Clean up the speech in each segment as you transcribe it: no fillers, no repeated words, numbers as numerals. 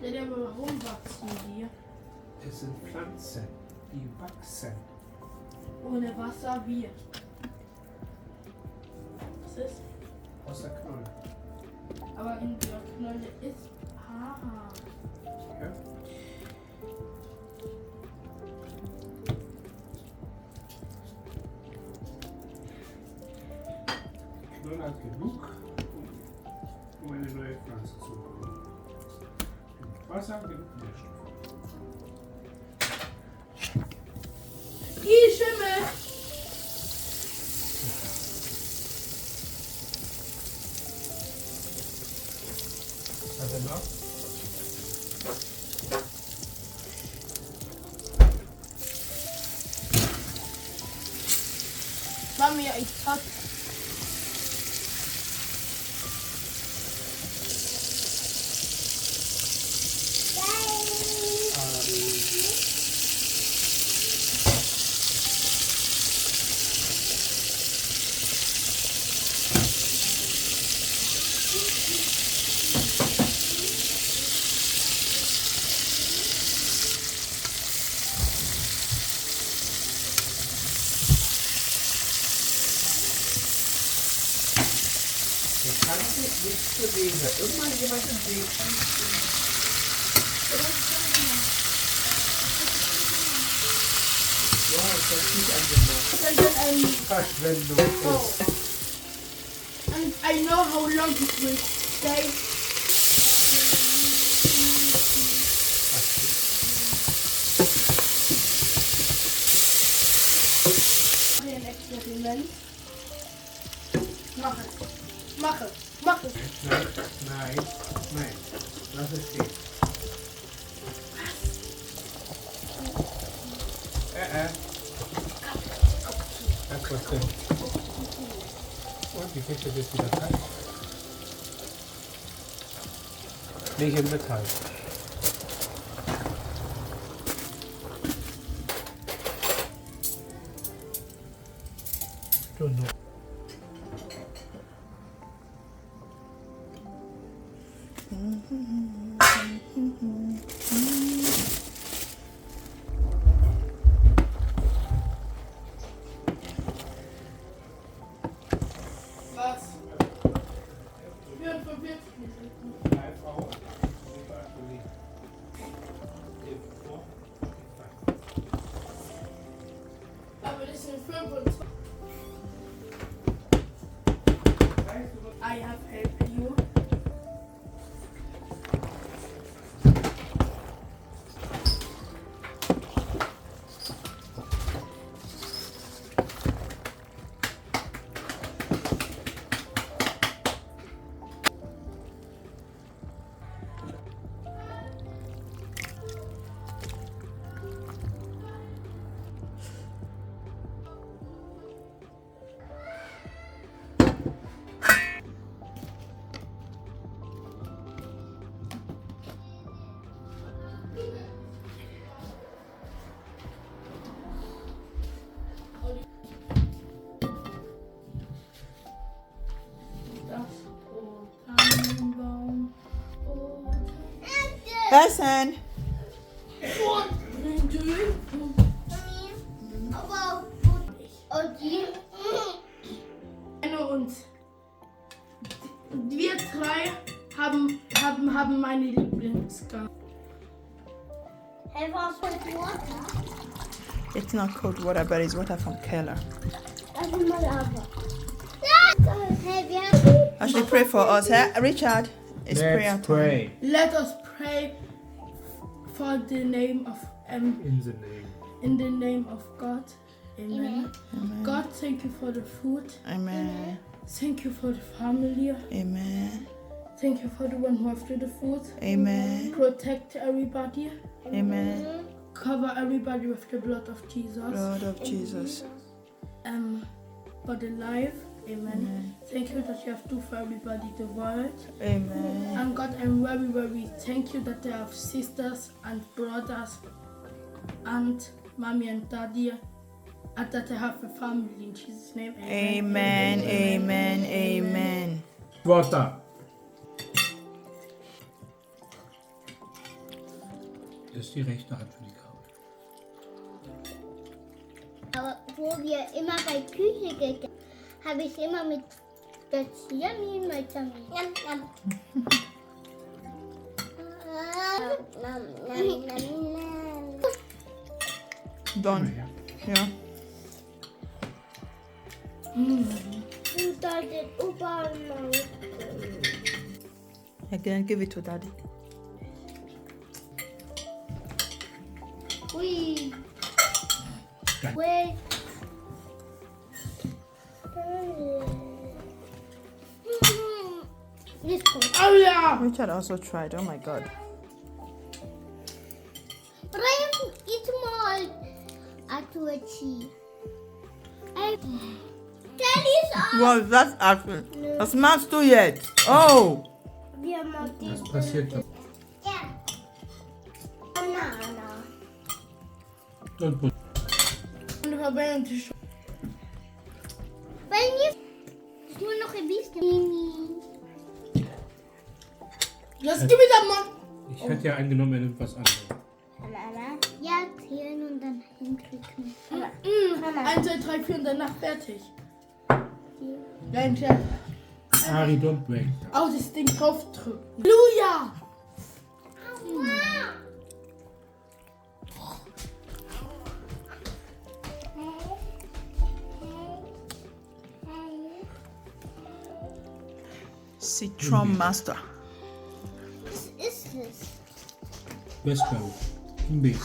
Ja, aber warum wachsen die? Es sind Pflanzen, die wachsen. Ohne Wasser wie? Was ist? Aus der Knolle. Aber in der Knolle ist. Ah. Ja? Die Knolle hat genug, um eine neue Pflanze zu bekommen. Genug Wasser, genug Nährstoffe. Die Schimmel! Warte noch. Mami, ich hab. Du kannst dich nicht bewegen. Immer jemand im Weg. Ja, das ist nicht angemacht. Verschwendung ist. And I know how long it will stay. Ein Experiment. Mach es. Mach es. Mach es. Nein, nein, nein. Lass es stehen. Das was drin. Und die Kiste wird wieder kalt. Nicht im Metall. Don't know. Was? Ich bin verwirrt. Aber das sind 25. I have helped you. Essen! Und wir drei haben meine Lieblingsgast. It's not cold water, but it's water from Keller. Actually, pray for us, eh? Richard, it's prayer Let's time. pray. Let us pray for the name of in the name of God. Amen. Amen. God, thank you for the food. Amen. Thank you for the family. Amen. Thank you for the one who after the food. Amen. Protect everybody. Amen. Cover everybody with the blood of Jesus. Lord of Jesus. For the life. Amen. Thank you that you have do for everybody the world. Amen. And God, I'm very, very thank you that they have sisters and brothers and mommy and daddy, and that they have a family in Jesus' name. Amen. Amen. Amen. Water. ist die rechte Hand für die Gabel. Aber wo wir immer bei Küche gegessen habe ich immer mit Benjamin. Done. Yeah. Du solltest überall mal. Again, give it to daddy. Ui. Danke. Wait. This one. Oh ja! Richard also tried. Oh my god. But I haven't eaten more atuachi. Daddy's on. Well, that's actually. Das machst du jetzt. Oh. Wir machen Was passiert da? Ja. Banana. Und Butter. Und Verbände Tisch. Wenn ihr nur noch ein bisschen. Just give me that man. Ich hätte ja angenommen, er nimmt was anderes. Ja, zählen und dann hinklicken. 1, 2, 3, 4 und danach fertig. Ja, entweder Ari, don't break. auf das Ding draufdrücken. Halleluja! Citron master. Was ist es? Westbau. Himbeer.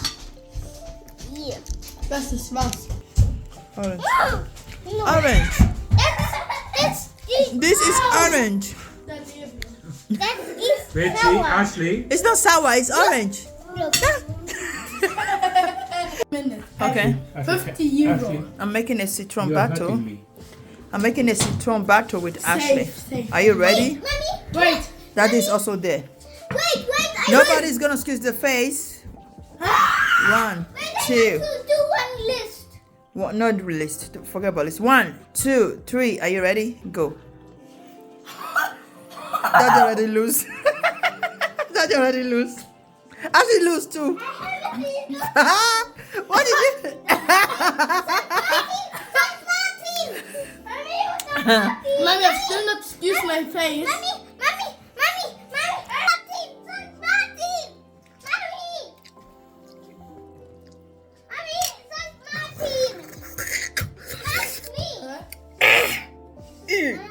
Hier. Das ist was. Orange. No. Orange. That's This is orange. Daneben. that is Wait, see, sour. Ashley. It's not sour. It's orange. Look. Minute. Okay. 50 Euro. Ashley, I'm making a citron you are battle. hurting me. I'm making a citron battle with Ashley. Safe. Are you ready? Mommy. Wait. Daddy is also there. Wait. I Nobody's gonna squeeze the face. 1, want 2. to do one list. What? Not list. Forget about this. 1, 2, 3. Are you ready? Go. Daddy already lose. Daddy already lose. Ashley lose too. What did you? Mommy, I've still not excused my face. Mommy.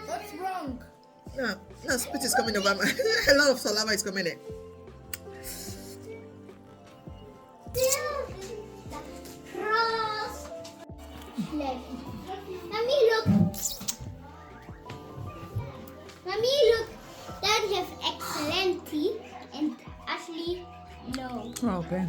What's wrong? No, spit is coming over. A lot of saliva is coming in. Mommy, look. Daddy has excellent tea and Ashley, no. Okay.